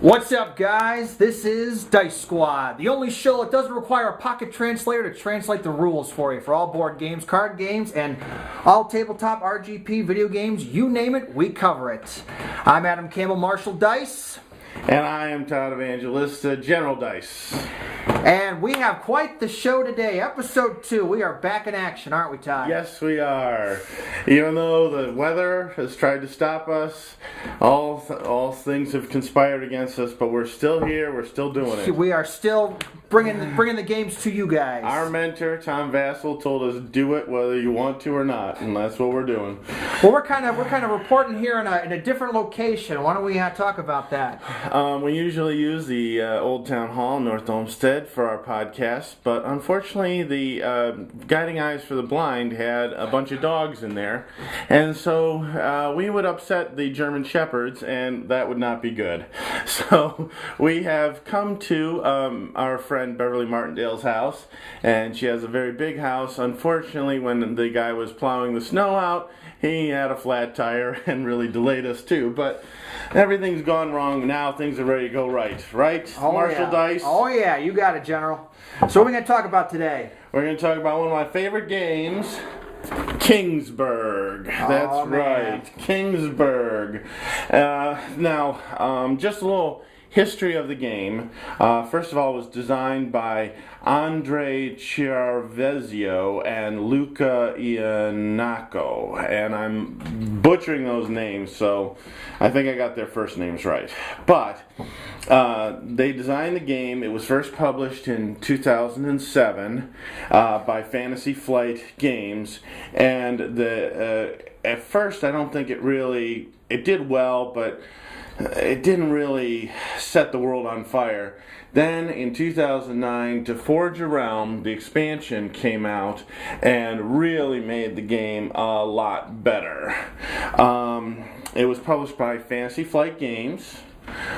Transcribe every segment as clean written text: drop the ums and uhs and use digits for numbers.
What's up, guys? This is Dice Squad, the only show that doesn't require a pocket translator to translate the rules for you for all board games, card games, and all tabletop RGP video games. You name it, we cover it. I'm Adam Campbell, Marshall Dice. And I am Todd Evangelista, General Dice. And we have quite the show today. Episode 2. We are back in action, aren't we, Todd? Yes, we are. Even though the weather has tried to stop us, all things have conspired against us, but we're still here. We're still doing it. We are still bringing the games to you guys. Our mentor, Tom Vassell, told us do it whether you want to or not, and that's what we're doing. Well, we're kind of reporting here in a different location. Why don't we talk about that? We usually use the Old Town Hall, North Olmsted, for our podcast, but unfortunately the Guiding Eyes for the Blind had a bunch of dogs in there, and so we would upset the German Shepherds, and that would not be good. So we have come to our friend Beverly Martindale's house, and she has a very big house. Unfortunately, when the guy was plowing the snow out, he had a flat tire and really delayed us too, but everything's gone wrong. Now things are ready to go right. Oh, Marshall yeah. Dice? Oh, yeah. You got it, General. So what are we going to talk about today? We're going to talk about one of my favorite games, Kingsburg. That's Oh, man. right. Kingsburg. Now, just a little history of the game. First of all, it was designed by Andre Chiarvezio and Luca Iannacco, and I'm butchering those names, so I think I got their first names right. But they designed the game. It was first published in 2007 by Fantasy Flight Games, and at first I don't think it did well, but it didn't really set the world on fire. Then in 2009, To Forge a Realm, the expansion came out and really made the game a lot better. It was published by Fantasy Flight Games.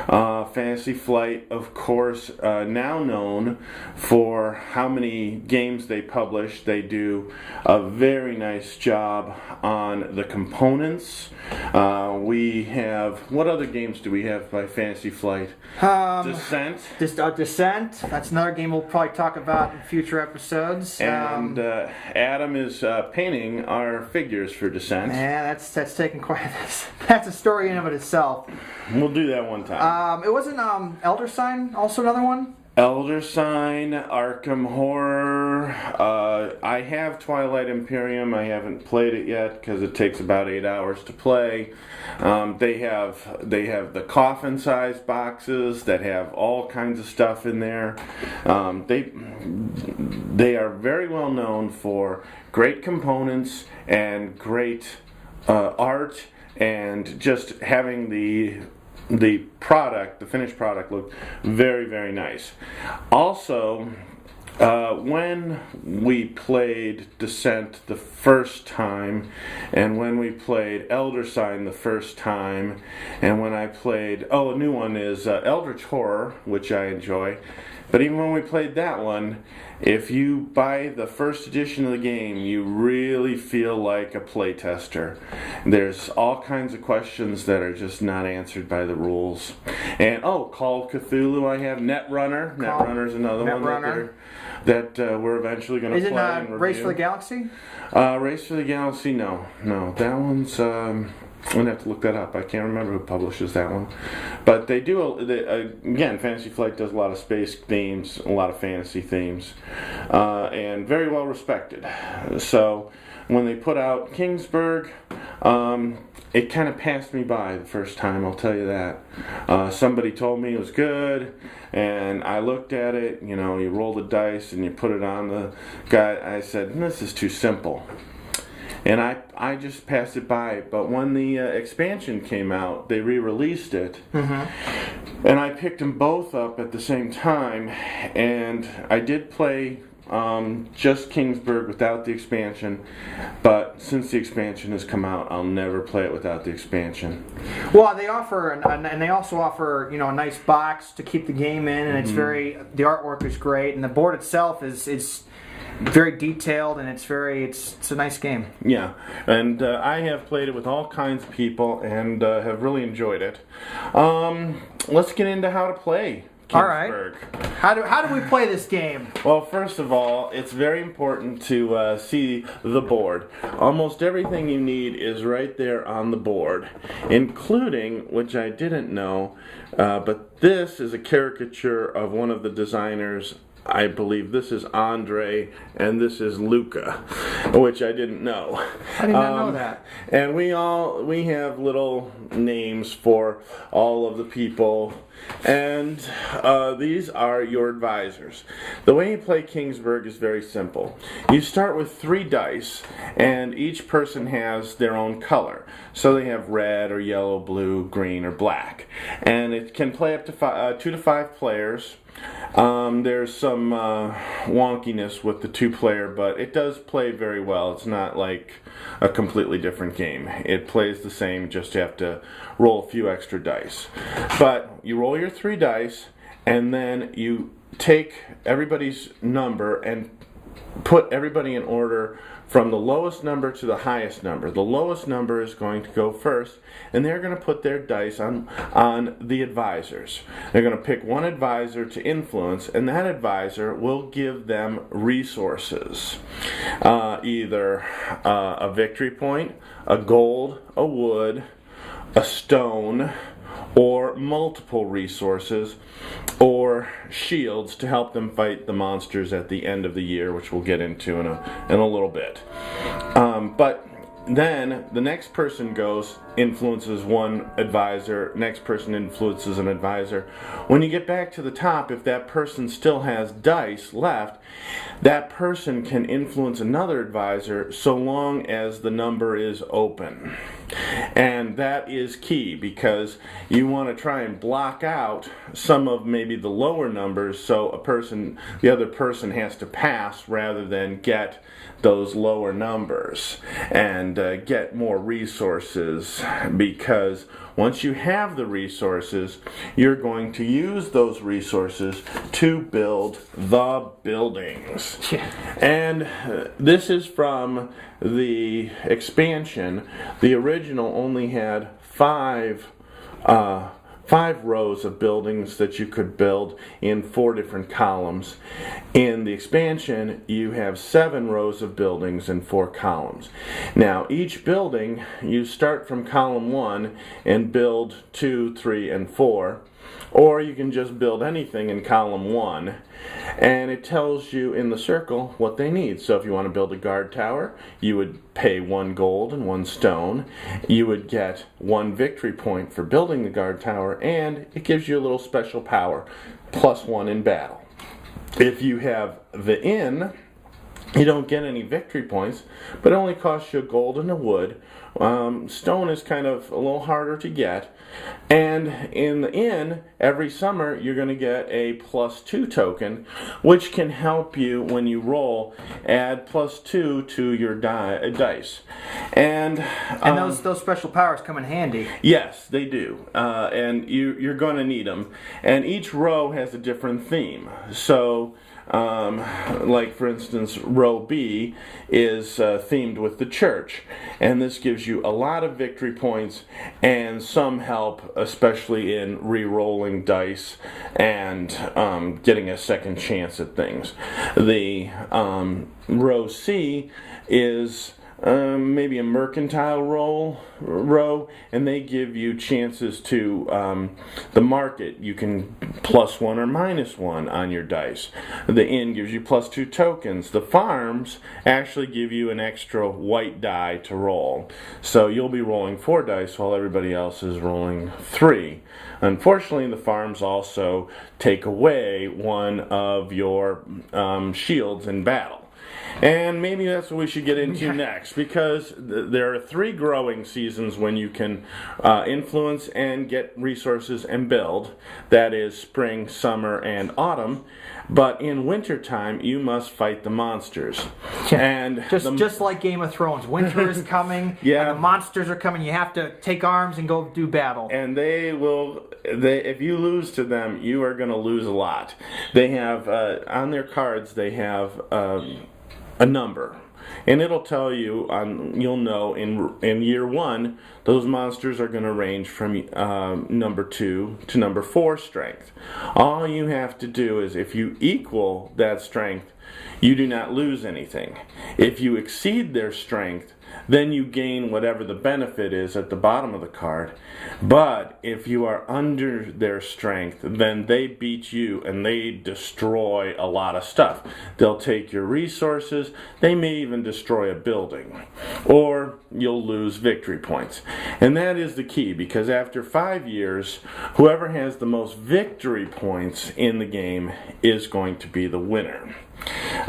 Fantasy Flight, of course, now known for how many games they publish. They do a very nice job on the components. We have, what other games do we have by Fantasy Flight? Descent. Descent. That's another game we'll probably talk about in future episodes. And Adam is painting our figures for Descent. Yeah, that's taking quite. That's a story in of it itself. We'll do that one time. It wasn't Elder Sign also another one? Elder Sign, Arkham Horror. I have Twilight Imperium. I haven't played it yet because it takes about 8 hours to play. They have the coffin-sized boxes that have all kinds of stuff in there. They are very well known for great components and great art, and just having the finished product look very, very nice. Also, when we played Descent the first time, and when we played Elder Sign the first time, and when I played, a new one is Eldritch Horror, which I enjoy. But even when we played that one, if you buy the first edition of the game, you really feel like a playtester. There's all kinds of questions that are just not answered by the rules. And Call of Cthulhu, I have Netrunner. Netrunner's another one that we're eventually going to play and review. Race for the Galaxy? Race for the Galaxy, no. That one's I'm going to have to look that up. I can't remember who publishes that one. But they do, again, Fantasy Flight does a lot of space themes, a lot of fantasy themes, and very well respected. So when they put out Kingsburg, it kind of passed me by the first time, I'll tell you that. Somebody told me it was good, and I looked at it, you roll the dice and you put it on the guy. I said, this is too simple. And I just passed it by. But when the expansion came out, they re-released it. Mm-hmm. And I picked them both up at the same time. And I did play just Kingsburg without the expansion. But since the expansion has come out, I'll never play it without the expansion. Well, they offer, and they also offer, a nice box to keep the game in. And it's the artwork is great. And the board itself is very detailed, and it's a nice game. Yeah, and I have played it with all kinds of people and have really enjoyed it. Let's get into how to play Kingsburg. All right. How do we play this game? Well, first of all, it's very important to see the board. Almost everything you need is right there on the board, including, which I didn't know, but this is a caricature of one of the designers. I believe this is Andre, and this is Luca, which I didn't know. I did not know that. And we have little names for all of the people, and these are your advisors. The way you play Kingsburg is very simple. You start with 3 dice, and each person has their own color. So they have red or yellow, blue, green, or black. And it can play up to 2 to 5 players. There's some wonkiness with the 2-player, but it does play very well. It's not like a completely different game. It plays the same, just have to roll a few extra dice. But you roll your 3 dice, and then you take everybody's number and put everybody in order from the lowest number to the highest number. The lowest number is going to go first, and they're going to put their dice on the advisors. They're going to pick one advisor to influence, and that advisor will give them resources. Either a victory point, a gold, a wood, a stone, or multiple resources, or shields to help them fight the monsters at the end of the year, which we'll get into in a little bit. But then the next person goes, influences one advisor, next person influences an advisor. When you get back to the top, if that person still has dice left, that person can influence another advisor so long as the number is open. And that is key, because you want to try and block out some of maybe the lower numbers, so the other person has to pass rather than get those lower numbers and get more resources, because once you have the resources, you're going to use those resources to build the buildings. Yeah. And this is from the expansion. The original only had 5 rows of buildings that you could build in 4 different columns. In the expansion, you have 7 rows of buildings in 4 columns. Now, each building, you start from column 1 and build 2, 3, and 4. Or you can just build anything in column 1, and it tells you in the circle what they need. So if you want to build a guard tower, you would pay 1 gold and 1 stone. You would get 1 victory point for building the guard tower, and it gives you a little special power, +1 in battle. If you have the inn, you don't get any victory points, but it only costs you a gold and a wood. Stone is kind of a little harder to get. And in the inn, every summer you're going to get a +2 token, which can help you when you roll add +2 to your dice. And those special powers come in handy. Yes, they do. And you're going to need them. And each row has a different theme. So like for instance, row B is themed with the church, and this gives you a lot of victory points and some help, especially in re-rolling dice and getting a second chance at things. The row C is maybe a mercantile row, and they give you chances to the market. You can +1 or -1 on your dice. The inn gives you +2 tokens. The farms actually give you an extra white die to roll. So you'll be rolling 4 dice while everybody else is rolling 3. Unfortunately, the farms also take away one of your shields in battle. And maybe that's what we should get into next, because there are 3 growing seasons when you can influence and get resources and build. That is spring, summer, and autumn. But in wintertime, you must fight the monsters. And just like Game of Thrones, winter is coming, yeah, and the monsters are coming. You have to take arms and go do battle. And if you lose to them, you are going to lose a lot. They have on their cards, they have a number. And it'll tell you, you'll know in year 1, those monsters are going to range from number 2 to number 4 strength. All you have to do is, if you equal that strength, you do not lose anything. If you exceed their strength, then you gain whatever the benefit is at the bottom of the card. But if you are under their strength, then they beat you and they destroy a lot of stuff. They'll take your resources, they may even destroy a building, or you'll lose victory points. And that is the key, because after 5 years, whoever has the most victory points in the game is going to be the winner.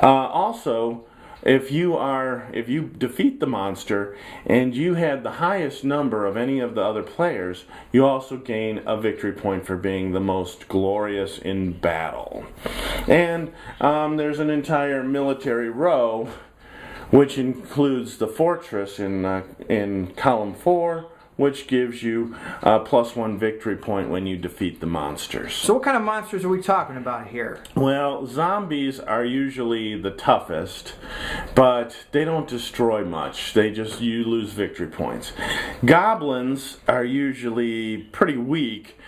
Also, if you defeat the monster and you had the highest number of any of the other players, you also gain a victory point for being the most glorious in battle. And there's an entire military row, which includes the fortress in column 4, which gives you a +1 victory point when you defeat the monsters. So what kind of monsters are we talking about here? Well, zombies are usually the toughest, but they don't destroy much. You lose victory points. Goblins are usually pretty weak,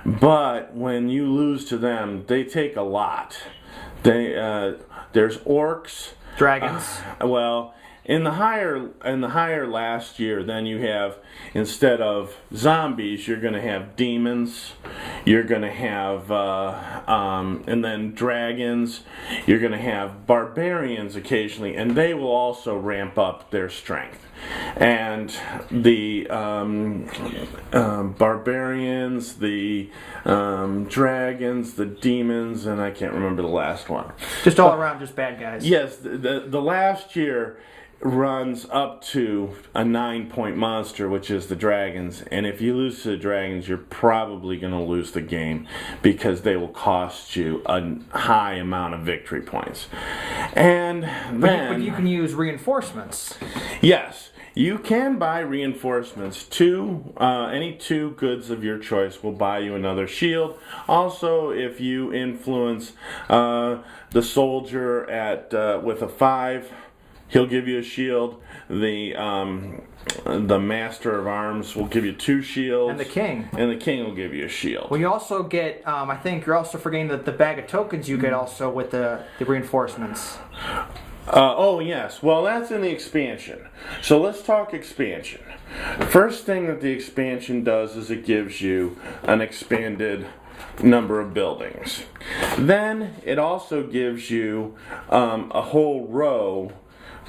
but when you lose to them, they take a lot. There's orcs. Dragons. In the higher last year, then you have, instead of zombies, you're going to have demons, you're going to have, and then dragons, you're going to have barbarians occasionally, and they will also ramp up their strength. And the barbarians, the dragons, the demons, and I can't remember the last one. Just all around, just bad guys. Yes, the last year runs up to a 9-point monster, which is the dragons. And if you lose to the dragons, you're probably going to lose the game, because they will cost you a high amount of victory points. And then, but you can use reinforcements. Yes. You can buy reinforcements. Any 2 goods of your choice will buy you another shield. Also, if you influence the soldier with a 5, he'll give you a shield. The master of arms will give you 2 shields. And the king. And the king will give you a shield. Well, you also get, I think you're also forgetting the bag of tokens you get also with the reinforcements. Oh, yes. Well, that's in the expansion. So let's talk expansion. First thing that the expansion does is it gives you an expanded number of buildings. Then it also gives you a whole row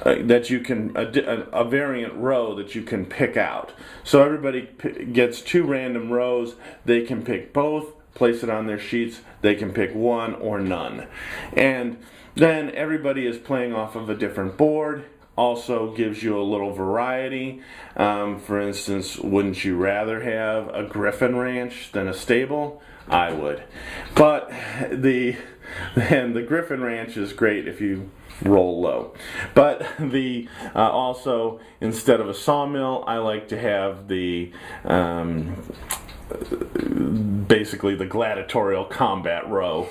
that you can, a variant row that you can pick out. So everybody gets 2 random rows. They can pick both, place it on their sheets. They can pick one or none. And then everybody is playing off of a different board. Also gives you a little variety. For instance, wouldn't you rather have a griffin ranch than a stable? I would. But the griffin ranch is great if you roll low. But also, instead of a sawmill, I like to have the basically the gladiatorial combat row,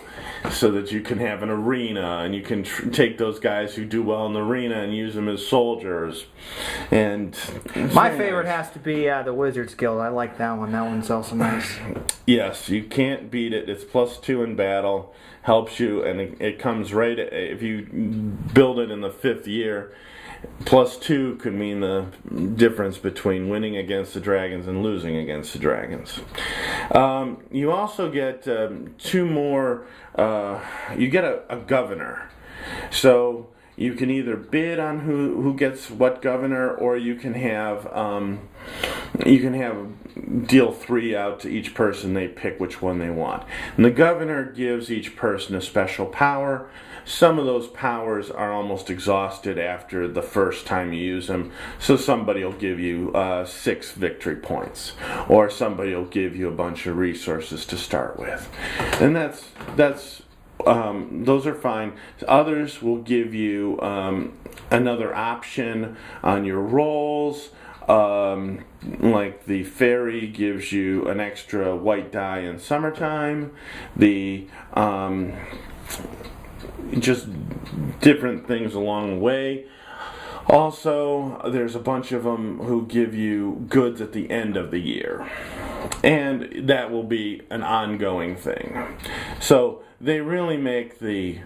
so that you can have an arena and you can take those guys who do well in the arena and use them as soldiers. And my favorite has to be the Wizards Guild. I like that one. That one's also nice. Yes, you can't beat it. It's +2 in battle, helps you, and it comes right if you build it in the 5th year. +2 could mean the difference between winning against the dragons and losing against the dragons. You also get 2 more. You get a governor. So you can either bid on who gets what governor, or you can have deal 3 out to each person. They pick which one they want. And the governor gives each person a special power. Some of those powers are almost exhausted after the first time you use them. So somebody will give you 6 victory points, or somebody will give you a bunch of resources to start with. And those are fine. Others will give you another option on your rolls. Like the fairy gives you an extra white die in summertime. just different things along the way. Also, there's a bunch of them who give you goods at the end of the year, and that will be an ongoing thing. So they really make the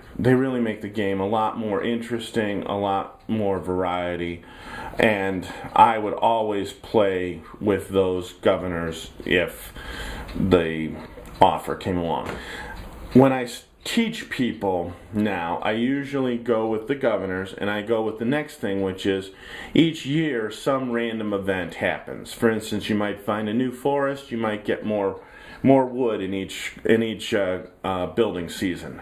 game a lot more interesting, a lot more variety, and I would always play with those governors if the offer came along. When I teach people now, I usually go with the governors, and I go with the next thing, which is each year some random event happens. For instance, you might find a new forest, you might get more wood in each building season.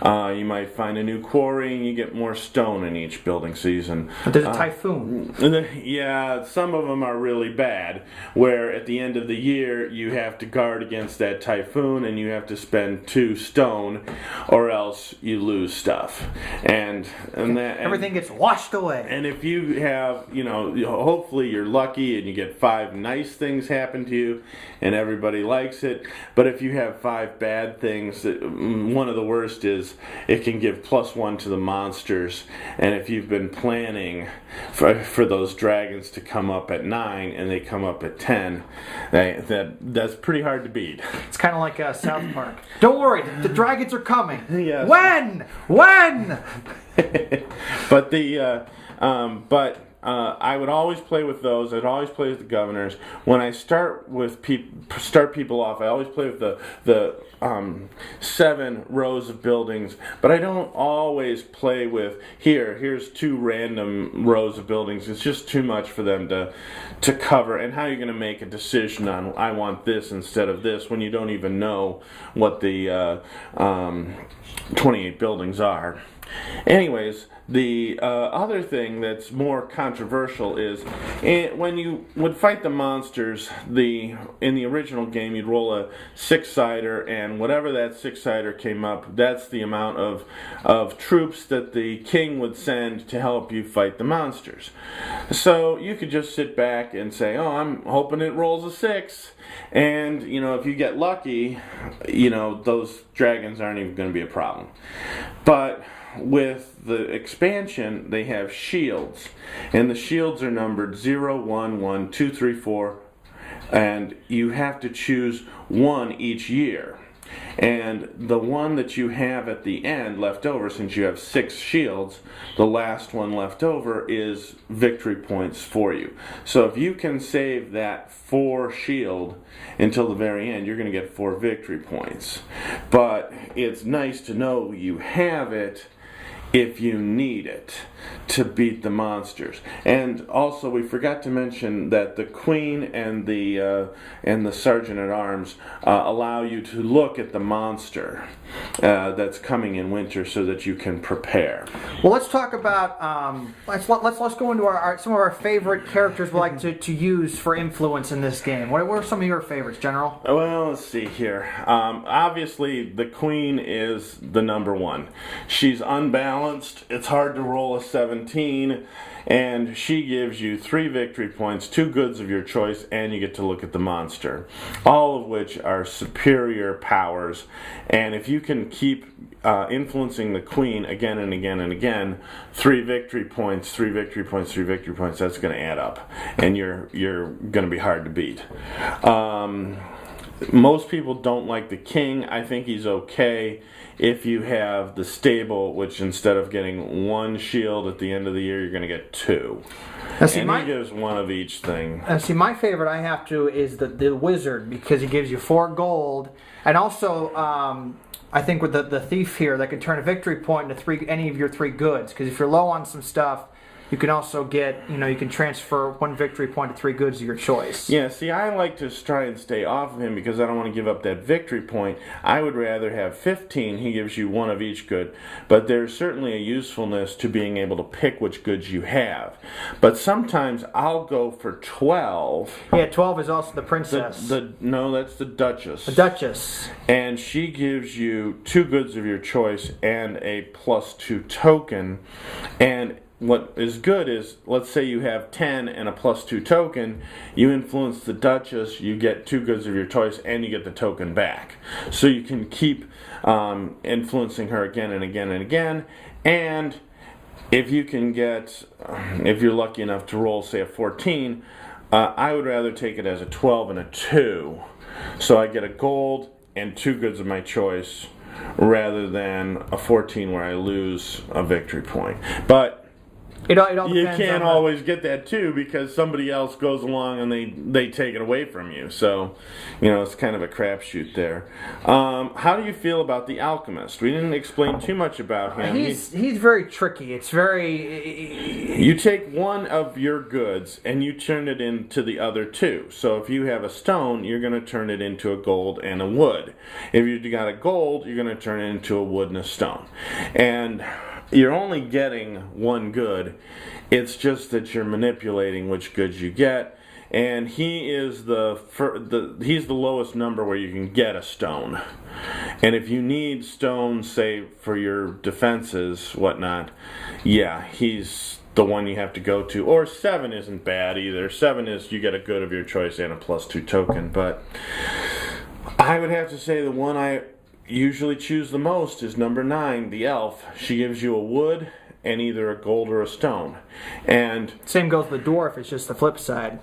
You might find a new quarry and you get more stone in each building season. But there's a typhoon. Yeah, some of them are really bad, where at the end of the year you have to guard against that typhoon and you have to spend 2 stone or else you lose stuff. And everything gets washed away. And if you have, hopefully you're lucky and you get 5 nice things happen to you and everybody likes it. But if you have 5 bad things, one of the worst is it can give +1 to the monsters. And if you've been planning for those dragons to come up at 9 and they come up at 10, that's pretty hard to beat. It's kind of like South Park. Don't worry, the dragons are coming. Yes. When? I would always play with those. I'd always play with the governors. When I start people off, I always play with the 7 rows of buildings. But I don't always play with here's 2 random rows of buildings. It's just too much for them to cover. And how you're going to make a decision on I want this instead of this when you don't even know what the 28 buildings are. Anyways, the other thing that's more controversial is when you would fight the monsters, in the original game you'd roll a 6-sider, and whatever that 6-sider came up, that's the amount of troops that the king would send to help you fight the monsters. So you could just sit back and say, oh, I'm hoping it rolls a 6. And, if you get lucky, those dragons aren't even going to be a problem. But with the expansion, they have shields. And the shields are numbered 0, 1, 1, 2, 3, 4. And you have to choose 1 each year. And the one that you have at the end left over, since you have 6 shields, the last one left over is victory points for you. So if you can save that 4 shield until the very end, you're going to get 4 victory points. But it's nice to know you have it if you need it to beat the monsters. And also, we forgot to mention that the Queen and the Sergeant at Arms allow you to look at the monster that's coming in winter, so that you can prepare. Well, let's talk about let's go into some of our favorite characters we like to use for influence in this game. What are some of your favorites, General? Well, let's see here. Obviously, the Queen is the number 1. She's unbalanced. It's hard to roll a 17, and she gives you 3 victory points, 2 goods of your choice, and you get to look at the monster, all of which are superior powers. And if you can keep influencing the Queen again and again and again, 3 victory points, 3 victory points, 3 victory points, that's going to add up, and you're going to be hard to beat. Most people don't like the King. I think he's okay if you have the stable, which instead of getting 1 shield at the end of the year, you're going to get 2. Now, he gives 1 of each thing. My favorite is the Wizard, because he gives you 4 gold, and also I think with the Thief here, that can turn a victory point into any of your 3 goods. Because if you're low on some stuff, you can also get, you can transfer 1 victory point to 3 goods of your choice. Yeah, see, I like to try and stay off of him because I don't want to give up that victory point. I would rather have 15. He gives you 1 of each good. But there's certainly a usefulness to being able to pick which goods you have. But sometimes I'll go for 12. Yeah, 12 is also the princess. No, that's the Duchess. The Duchess. And she gives you 2 goods of your choice and a +2 token. And what is good is, let's say you have 10 and a +2 token, you influence the Duchess, you get 2 goods of your choice, and you get the token back. So you can keep influencing her again and again and again, and if you can get, if you're lucky enough to roll, say, a 14, I would rather take it as a 12 and a 2. So I get a gold and 2 goods of my choice, rather than a 14 where I lose a victory point. But it all you depends can't on always get that too, because somebody else goes along and they take it away from you. So, it's kind of a crapshoot there. How do you feel about the Alchemist? We didn't explain too much about him. He's very tricky. It's very... You take one of your goods and you turn it into the other 2. So if you have a stone, you're going to turn it into a gold and a wood. If you got a gold, you're going to turn it into a wood and a stone. And you're only getting one good. It's just that you're manipulating which goods you get, and he is he's the lowest number where you can get a stone. And if you need stones, say for your defenses, whatnot, yeah, he's the one you have to go to. Or 7 isn't bad either. 7 is you get a good of your choice and a +2 token. But I would have to say the one I usually choose the most is number 9, the elf. She gives you a wood and either a gold or a stone. And same goes with the dwarf, it's just the flip side.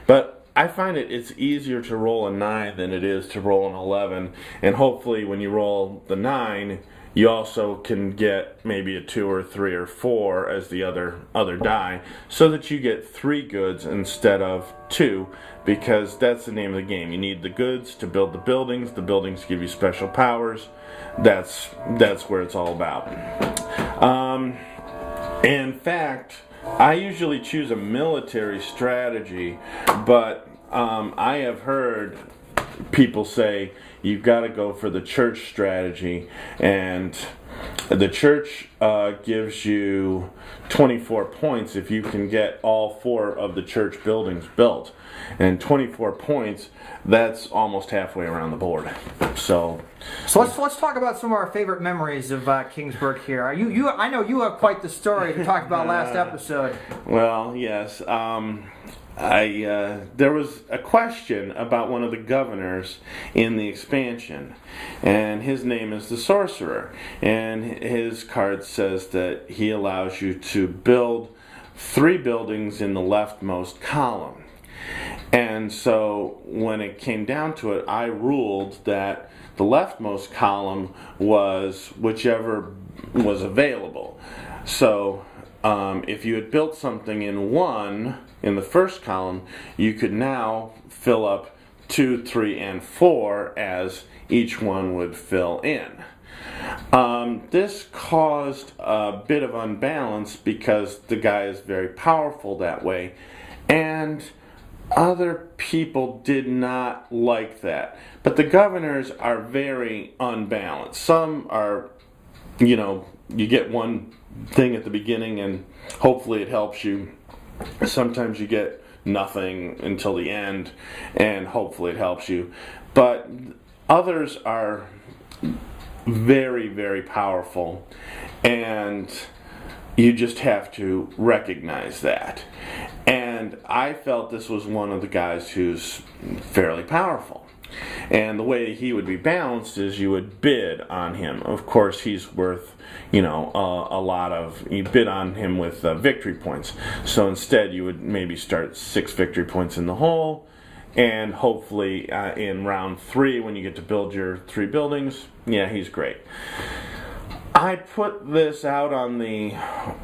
But I find it's easier to roll a 9 than it is to roll an 11. And hopefully when you roll the 9, you also can get maybe a 2 or 3 or 4 as the other die, so that you get 3 goods instead of 2, because that's the name of the game. You need the goods to build the buildings give you special powers. That's where it's all about. In fact, I usually choose a military strategy, but I have heard people say you've got to go for the church strategy, and the church gives you 24 points if you can get all 4 of the church buildings built. And 24 points, that's almost halfway around the board. So let's talk about some of our favorite memories of Kingsburg here. I know you have quite the story to talk about last episode. Well, yes. There was a question about one of the governors in the expansion, and his name is the Sorcerer, and his card says that he allows you to build 3 buildings in the leftmost column. And so when it came down to it, I ruled that the leftmost column was whichever was available. So if you had built something in the first column, you could now fill up 2, 3, and 4 as each one would fill in. This caused a bit of unbalance because the guy is very powerful that way, and other people did not like that. But the governors are very unbalanced. Some are, you get one thing at the beginning and hopefully it helps you. Sometimes you get nothing until the end and hopefully it helps you. But others are very, very powerful, and you just have to recognize that. And I felt this was one of the guys who's fairly powerful. And the way he would be balanced is you would bid on him. Of course, he's worth, a lot of... You bid on him with victory points. So instead, you would maybe start 6 victory points in the hole. And hopefully, in round 3, when you get to build your 3 buildings, yeah, he's great. I put this out on the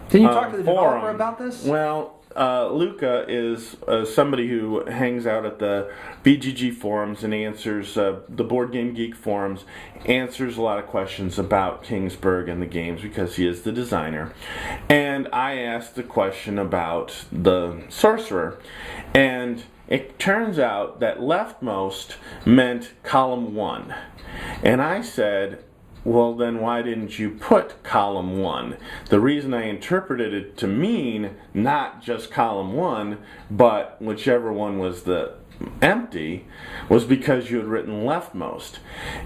Can you talk to the forum. developer about this? Well, Luca is somebody who hangs out at the BGG forums and answers the Board Game Geek forums, answers a lot of questions about Kingsburg and the games because he is the designer. And I asked the question about the Sorcerer, and it turns out that leftmost meant column 1. And I said, well, then why didn't you put column 1? The reason I interpreted it to mean not just column 1, but whichever one was the empty, was because you had written leftmost.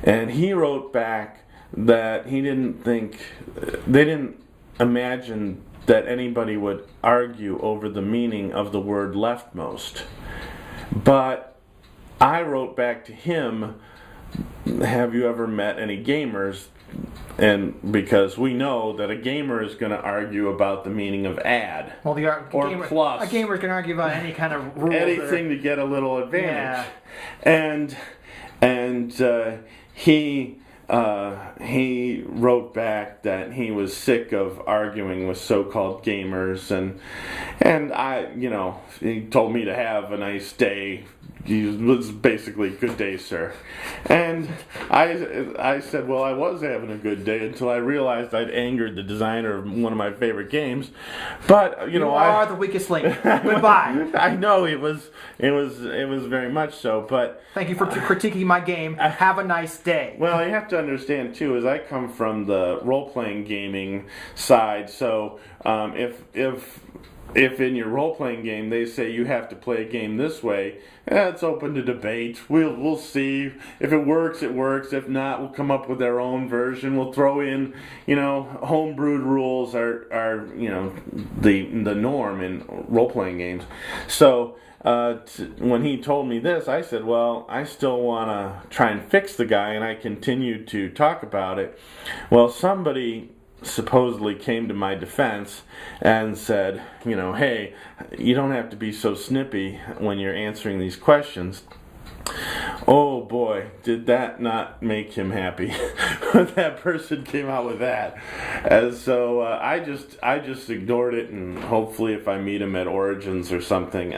And he wrote back that he didn't think, they didn't imagine that anybody would argue over the meaning of the word leftmost. But I wrote back to him, have you ever met any gamers? And because we know that a gamer is going to argue about the meaning of add or plus. A gamer can argue about any kind of rule. Anything to get a little advantage. Yeah. And he wrote back that he was sick of arguing with so-called gamers, and I, he told me to have a nice day. He was basically, good day, sir. And I said, well, I was having a good day until I realized I'd angered the designer of one of my favorite games. But you are the weakest link. Goodbye. I know it was very much so. But thank you for critiquing my game. Have a nice day. Well, you have to understand too, is I come from the role-playing gaming side. So if in your role-playing game they say you have to play a game this way, it's open to debate. We'll see. If it works, it works. If not, we'll come up with our own version. We'll throw in, homebrewed rules are the norm in role-playing games. So when he told me this, I said, well, I still want to try and fix the guy, and I continued to talk about it. Well, somebody supposedly came to my defense and said, hey, you don't have to be so snippy when you're answering these questions. Oh boy, did that not make him happy when that person came out with that. And so I just ignored it, and hopefully if I meet him at Origins or something,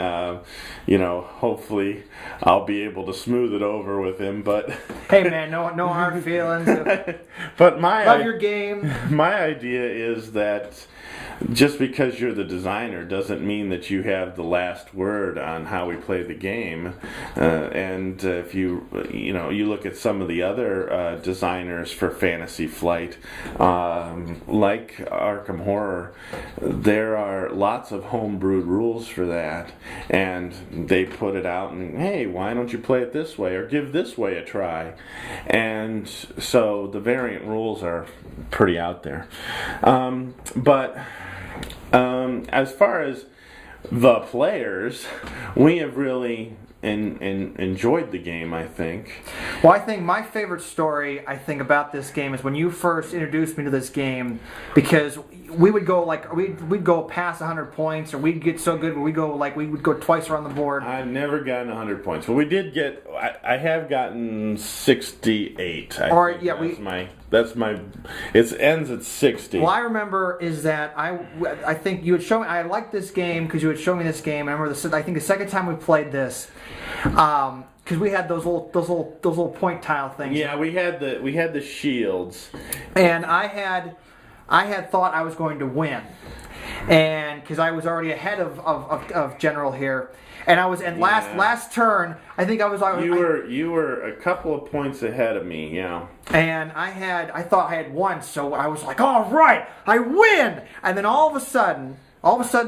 hopefully I'll be able to smooth it over with him. But hey man, no hard feelings. But love your game. My idea is that just because you're the designer doesn't mean that you have the last word on how we play the game. And if you look at some of the other designers for Fantasy Flight, like Arkham Horror, there are lots of homebrewed rules for that, and they put it out and, hey, why don't you play it this way or give this way a try? And so the variant rules are pretty out there. But as far as the players, we have really enjoyed the game, I think. Well, I think my favorite story about this game is when you first introduced me to this game, because we would go we'd go past 100 points, or we'd get so good we would go twice around the board. I've never gotten 100 points. Well, we did get. I have gotten 68. That's my. It ends at 60. Well, I remember is that I think you had shown me. I liked this game because you had shown me this game. I remember I think the second time we played this. Because we had those little point tile things. Yeah, we had the shields. And I had thought I was going to win, and because I was already ahead of General here, and last turn I think I was. You were a couple of points ahead of me, yeah. And I thought I had won, so I was like, all right, I win. And then all of a sudden,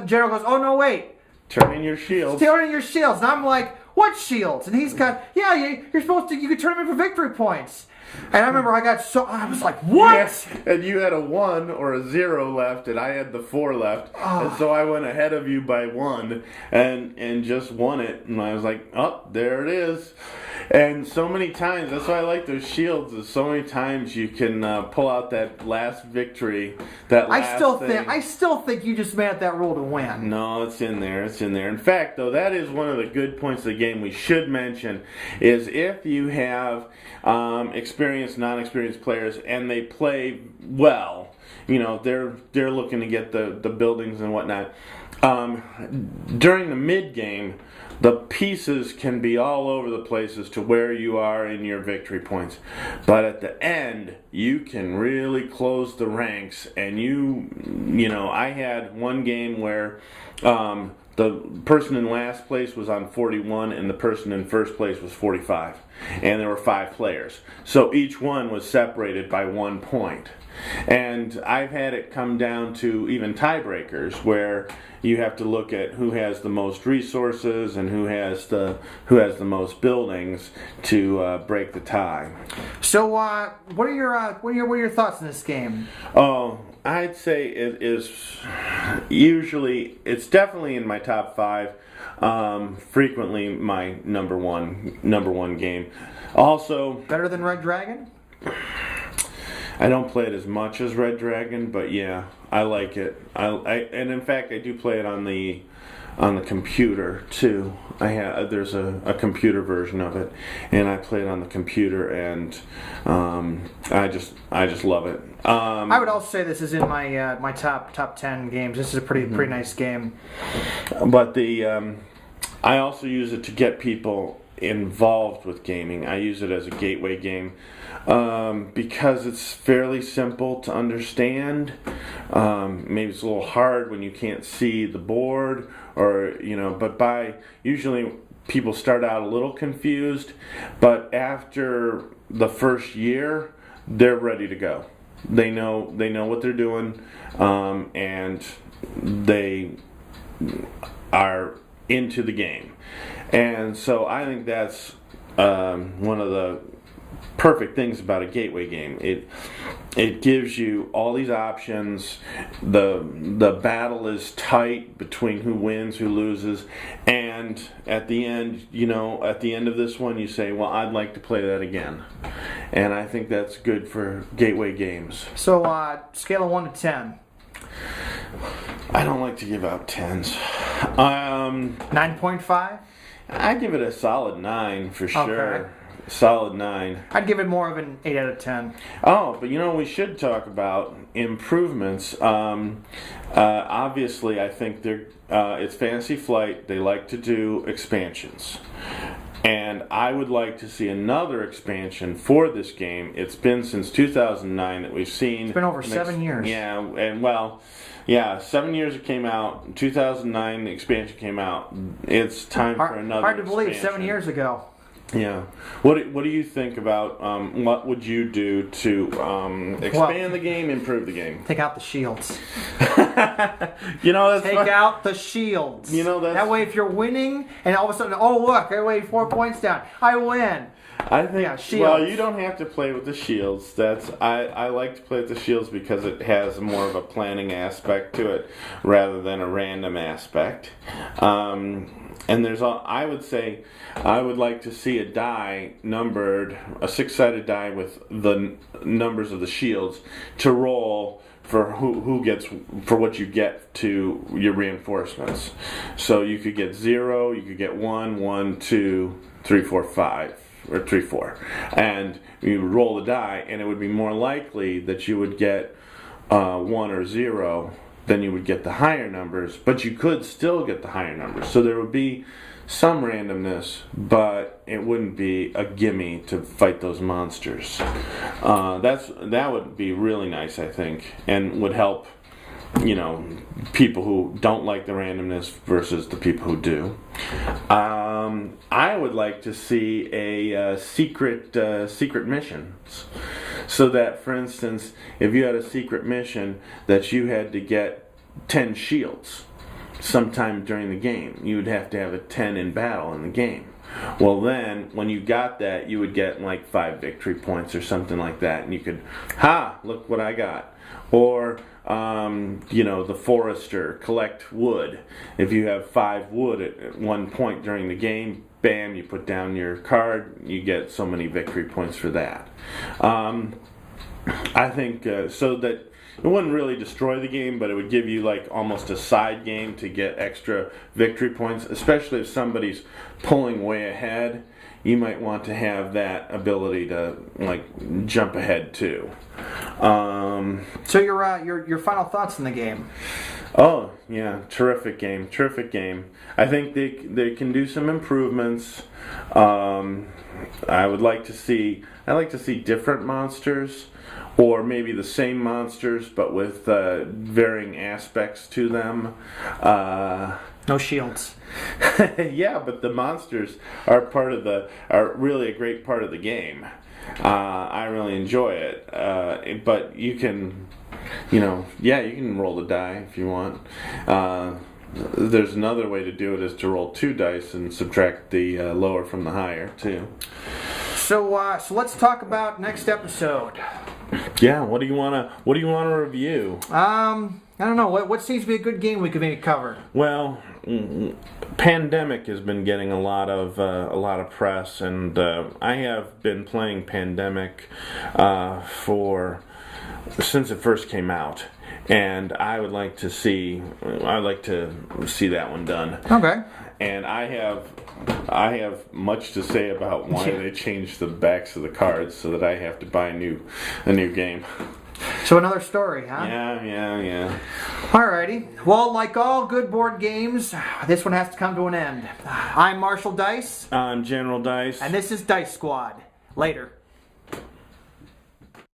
General goes, oh no, wait. Turn in your shields. Turn in your shields. And I'm like, what shields? And he's got, you're supposed to, you can turn them in for victory points. And I remember I was like, what? Yes, and you had a 1 or a 0 left, and I had the 4 left. Oh. And so I went ahead of you by 1 and just won it. And I was like, oh, there it is. And so many times, that's why I like those shields, is so many times you can pull out that last victory, I still think you just made up that rule to win. No, it's in there. In fact, though, that is one of the good points of the game we should mention, is if you have experienced, non-experienced players and they play well, they're looking to get the buildings and whatnot. During the mid-game, the pieces can be all over the place as to where you are in your victory points. But at the end, you can really close the ranks. And I had one game where the person in last place was on 41 and the person in first place was 45. And there were 5 players. So each one was separated by 1 point. And I've had it come down to even tiebreakers where you have to look at who has the most resources and who has the most buildings to break the tie. So, what are your thoughts on this game? Oh, I'd say it is usually, it's definitely in my top 5. Frequently my number one game. Also, Better than Red Dragon? I don't play it as much as Red Dragon, but yeah, I like it. And in fact, I do play it on the computer too. There's a computer version of it, and I play it on the computer, and I just love it. I would also say this is in my my top 10 games. This is a pretty nice game. But I also use it to get people involved with gaming. I use it as a gateway game because it's fairly simple to understand. Maybe it's a little hard when you can't see the board, or but usually people start out a little confused, but after the first year they're ready to go. They know what they're doing, and they are into the game. And so I think that's one of the perfect things about a gateway game. It gives you all these options. The battle is tight between who wins, who loses, and at the end, at the end of this one, you say, "Well, I'd like to play that again." And I think that's good for gateway games. So, scale of 1 to 10. I don't like to give out 10s. 9.5? I give it a solid 9 for sure. Okay. Solid 9. I'd give it more of an 8 out of 10. Oh, but we should talk about improvements. Obviously, I think it's Fantasy Flight. They like to do expansions. And I would like to see another expansion for this game. It's been since 2009 that we've seen. It's been over 7 years. Yeah, and 7 years it came out. In 2009, the expansion came out. It's time for another Hard to believe, expansion. 7 years ago. Yeah. What do you think about what would you do to expand the game, improve the game? Take out the shields. That's Take out the shields. That way, if you're winning, and all of a sudden, oh look, I weighed 4 points down, I win. I think. Shields. Well, you don't have to play with the shields. I like to play with the shields because it has more of a planning aspect to it rather than a random aspect. And I would say I would like to see a die numbered, a 6-sided die with the numbers of the shields to roll for who gets, for what you get to your reinforcements. So you could get 0, you could get 1, 1, 2, 3, 4, 5. Or 3, 4, and you would roll the die, and it would be more likely that you would get 1 or 0 than you would get the higher numbers, but you could still get the higher numbers. So there would be some randomness, but it wouldn't be a gimme to fight those monsters. That would be really nice, I think, and would help people who don't like the randomness versus the people who do. I would like to see a secret missions, so that, for instance, if you had a secret mission that you had to get 10 shields sometime during the game, you would have to have a 10 in battle in the game. Well, then, when you got that, you would get like 5 victory points or something like that, and you could, look what I got. Or, the forester, collect wood. If you have 5 wood at one point during the game, bam, you put down your card, you get so many victory points for that. I think so that it wouldn't really destroy the game, but it would give you like almost a side game to get extra victory points, especially if somebody's pulling way ahead. You might want to have that ability to like jump ahead too. So your final thoughts on the game? Oh yeah, terrific game. I think they can do some improvements. I like to see different monsters, or maybe the same monsters but with varying aspects to them. No shields. Yeah, but the monsters are really a great part of the game. I really enjoy it. But you can, you can roll the die if you want. There's another way to do it, is to roll 2 dice and subtract the lower from the higher too. So let's talk about next episode. Yeah, what do you wanna review? I don't know. What seems to be a good game we could maybe cover? Well, Pandemic has been getting a lot of press, and I have been playing Pandemic since it first came out, and I'd like to see that one done. Okay. And I have much to say about why they changed the backs of the cards so that I have to buy a new game. So another story, huh? Yeah. Alrighty. Well, like all good board games, this one has to come to an end. I'm Marshall Dice. I'm General Dice. And this is Dice Squad. Later.